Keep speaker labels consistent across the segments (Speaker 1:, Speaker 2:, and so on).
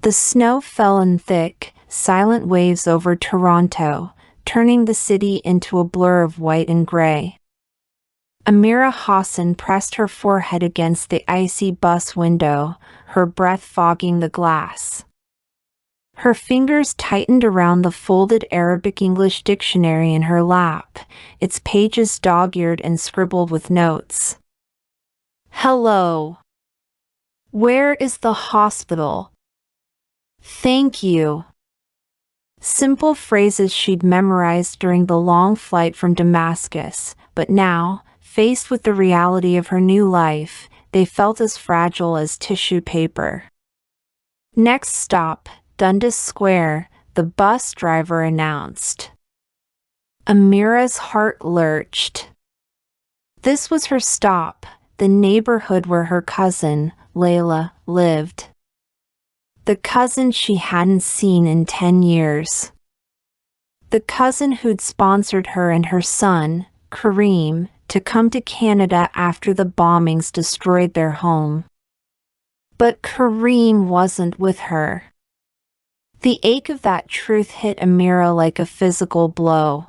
Speaker 1: The snow fell in thick, silent waves over Toronto, turning the city into a blur of white and gray. Amira Hassan pressed her forehead against the icy bus window, her breath fogging the glass. Her fingers tightened around the folded Arabic-English dictionary in her lap, its pages dog-eared and scribbled with notes. "Hello. Where is the hospital? Thank you." Simple phrases she'd memorized during the long flight from Damascus, but now, faced with the reality of her new life, they felt as fragile as tissue paper. "Next stop, Dundas Square," the bus driver announced. Amira's heart lurched. This was her stop, the neighborhood where her cousin, Layla, lived. The cousin she hadn't seen in 10 years. The cousin who'd sponsored her and her son, Kareem, to come to Canada after the bombings destroyed their home. But Kareem wasn't with her. The ache of that truth hit Amira like a physical blow.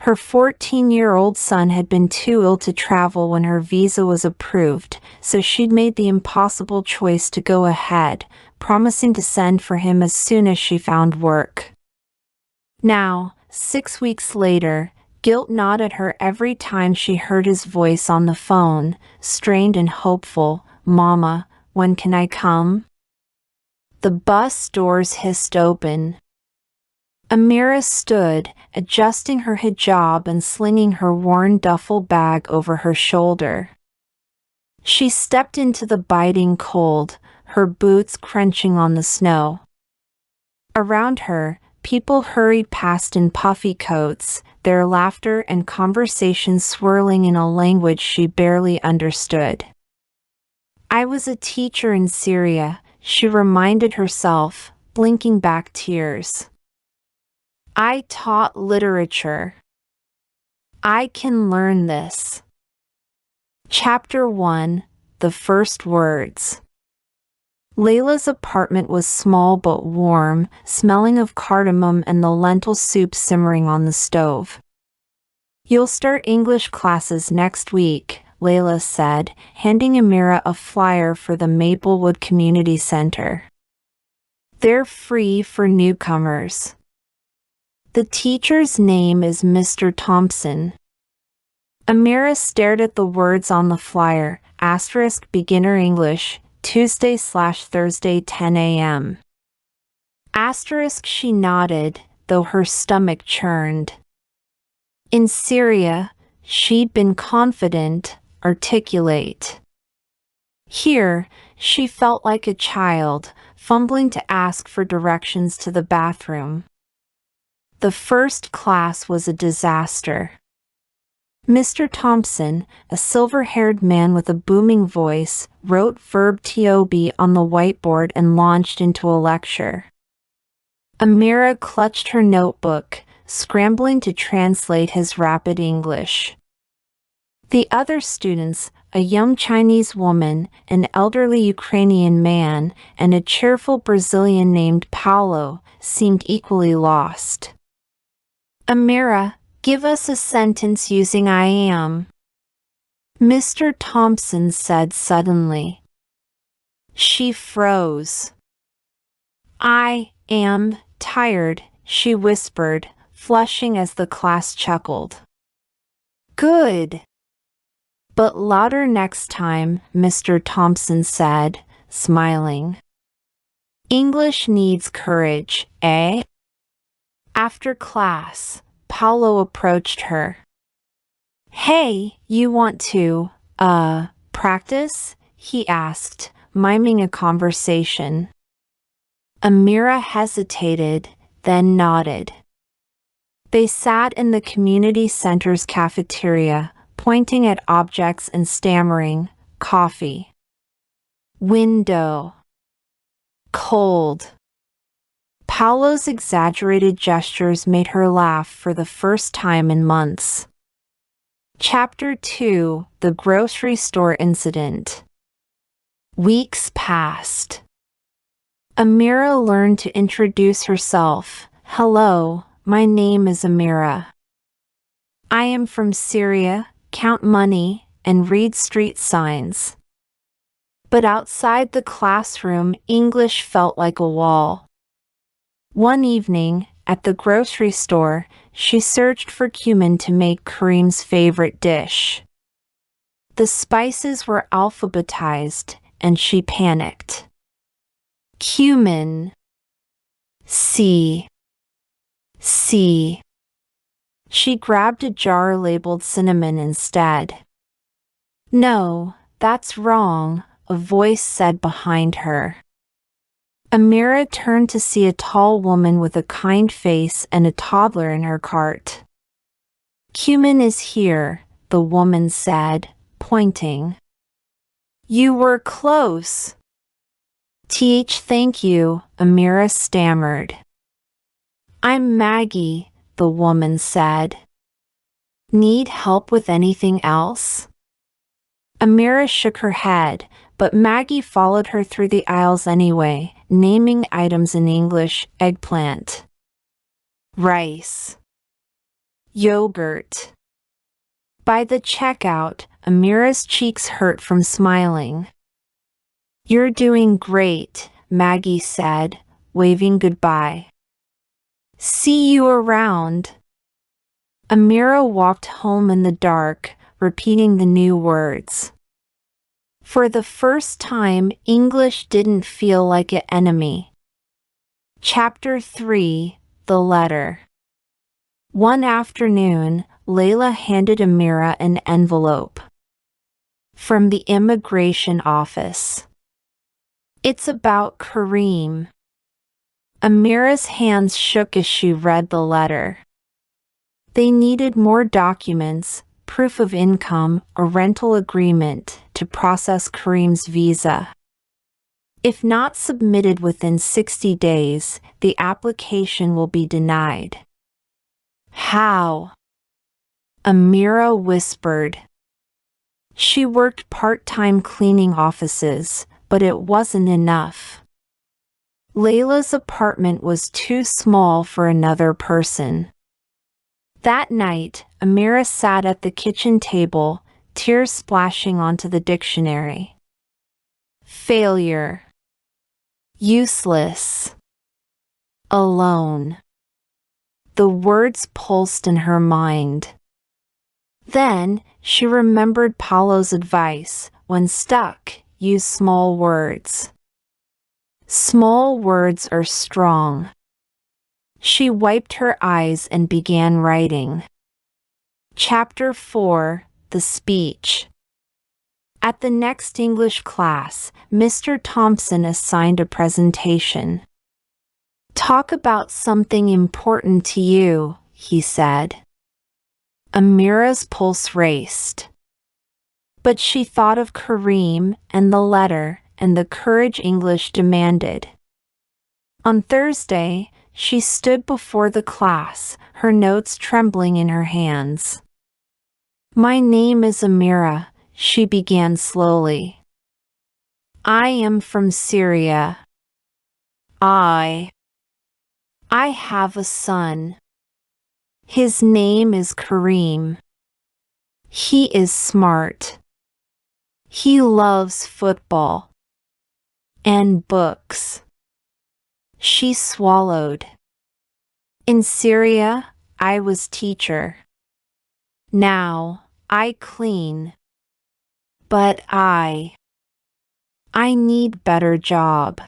Speaker 1: Her 14-year-old son had been too ill to travel when her visa was approved, so she'd made the impossible choice to go ahead, promising to send for him as soon as she found work. Now, 6 weeks later, guilt gnawed at her every time she heard his voice on the phone, strained and hopeful. "Mama, when can I come?" The bus doors hissed open. Amira stood, adjusting her hijab and slinging her worn duffel bag over her shoulder. She stepped into the biting cold, her boots crunching on the snow. Around her, people hurried past in puffy coats, their laughter and conversation swirling in a language she barely understood. "I was a teacher in Syria," she reminded herself, blinking back tears. "I taught literature. I can learn this." Chapter 1: The First Words. Layla's apartment was small but warm, smelling of cardamom and the lentil soup simmering on the stove. "You'll start English classes next week," Layla said, handing Amira a flyer for the Maplewood Community Center. "They're free for newcomers. The teacher's name is Mr. Thompson." Amira stared at the words on the flyer, * beginner English, Tuesday/Thursday 10 a.m. * She nodded, though her stomach churned. In Syria, she'd been confident, articulate. Here, she felt like a child, fumbling to ask for directions to the bathroom. The first class was a disaster. Mr. Thompson, a silver-haired man with a booming voice, wrote verb to be on the whiteboard and launched into a lecture. Amira clutched her notebook, scrambling to translate his rapid English. The other students, a young Chinese woman, an elderly Ukrainian man, and a cheerful Brazilian named Paulo, seemed equally lost. "Amira, give us a sentence using I am," Mr. Thompson said suddenly. She froze. "I am tired," she whispered, flushing as the class chuckled. "Good. But louder next time," Mr. Thompson said, smiling. "English needs courage, eh?" After class, Paulo approached her. "Hey, you want to, practice?" he asked, miming a conversation. Amira hesitated, then nodded. They sat in the community center's cafeteria, pointing at objects and stammering, "Coffee. Window. Cold." Paulo's exaggerated gestures made her laugh for the first time in months. Chapter 2: The Grocery Store Incident. Weeks passed. Amira learned to introduce herself. Hello, my name is Amira. I am from Syria, count money, and read street signs. But outside the classroom, English felt like a wall. One evening, at the grocery store, she searched for cumin to make Kareem's favorite dish. The spices were alphabetized, and she panicked. Cumin. C. She grabbed a jar labeled cinnamon instead. No, that's wrong, a voice said behind her. Amira turned to see a tall woman with a kind face and a toddler in her cart. Cumin is here, the woman said, pointing. You were close. Thank you, Amira stammered. I'm Maggie, the woman said. Need help with anything else? Amira shook her head, but Maggie followed her through the aisles anyway, naming items in English: eggplant, rice, yogurt. By the checkout, Amira's cheeks hurt from smiling. You're doing great, Maggie said, waving goodbye. See you around. Amira walked home in the dark, repeating the new words. For the first time, English didn't feel like an enemy. Chapter 3: The Letter. One afternoon, Layla handed Amira an envelope. From the immigration office. It's about Kareem. Amira's hands shook as she read the letter. They needed more documents, proof of income, a rental agreement, to process Kareem's visa. If not submitted within 60 days, the application will be denied. How? Amira whispered. She worked part-time cleaning offices, but it wasn't enough. Layla's apartment was too small for another person. That night, Amira sat at the kitchen table, tears splashing onto the dictionary. Failure. Useless. Alone. The words pulsed in her mind. Then, she remembered Paulo's advice: when stuck, use small words. Small words are strong. She wiped her eyes and began writing. Chapter 4: The Speech. At the next English class, Mr. Thompson assigned a presentation. Talk about something important to you, he said. Amira's pulse raced. But she thought of Kareem and the letter and the courage English demanded. On Thursday, she stood before the class, her notes trembling in her hands. My name is Amira, she began slowly. I am from Syria. I have a son. His name is Kareem. He is smart. He loves football. And books. She swallowed. In Syria, I was teacher. Now, I clean. But I need better job.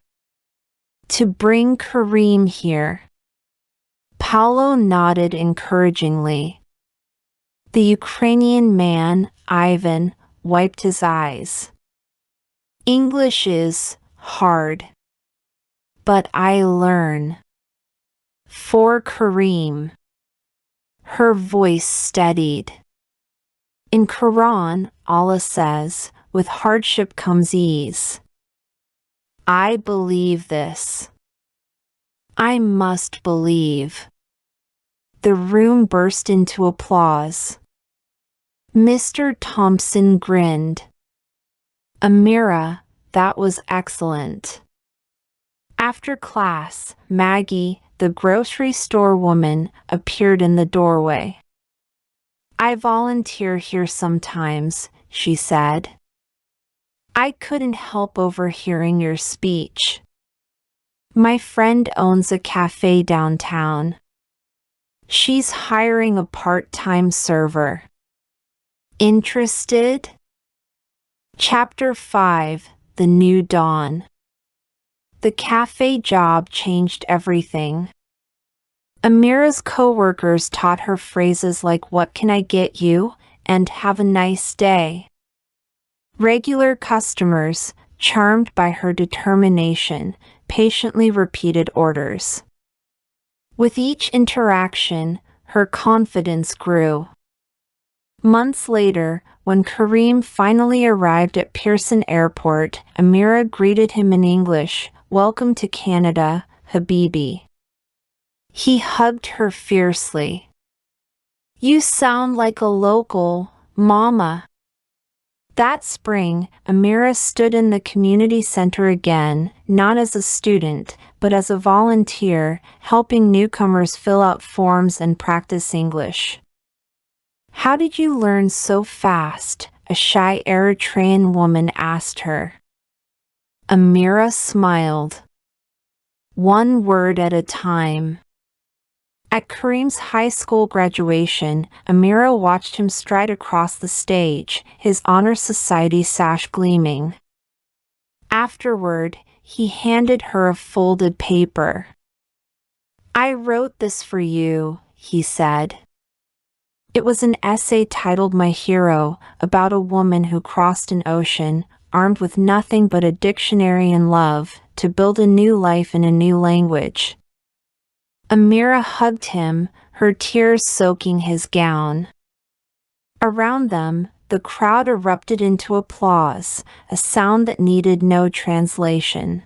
Speaker 1: To bring Kareem here. Paulo nodded encouragingly. The Ukrainian man, Ivan, wiped his eyes. English is hard. But I learn. For Kareem. Her voice steadied. In Quran, Allah says, with hardship comes ease. I believe this. I must believe. The room burst into applause. Mr. Thompson grinned. Amira, that was excellent. After class, Maggie, the grocery store woman, appeared in the doorway. "I volunteer here sometimes," she said. "I couldn't help overhearing your speech. My friend owns a cafe downtown. She's hiring a part-time server. Interested?" Chapter 5: The New Dawn. The cafe job changed everything. Amira's coworkers taught her phrases like "What can I get you?" and "Have a nice day." Regular customers, charmed by her determination, patiently repeated orders. With each interaction, her confidence grew. Months later, when Kareem finally arrived at Pearson Airport, Amira greeted him in English, "Welcome to Canada, Habibi." He hugged her fiercely. "You sound like a local, Mama." That spring, Amira stood in the community center again, not as a student, but as a volunteer, helping newcomers fill out forms and practice English. "How did you learn so fast?" a shy Eritrean woman asked her. Amira smiled. "One word at a time." At Kareem's high school graduation, Amira watched him stride across the stage, his Honor Society sash gleaming. Afterward, he handed her a folded paper. "I wrote this for you," he said. It was an essay titled "My Hero," about a woman who crossed an ocean, armed with nothing but a dictionary and love, to build a new life in a new language. Amira hugged him, her tears soaking his gown. Around them, the crowd erupted into applause, a sound that needed no translation.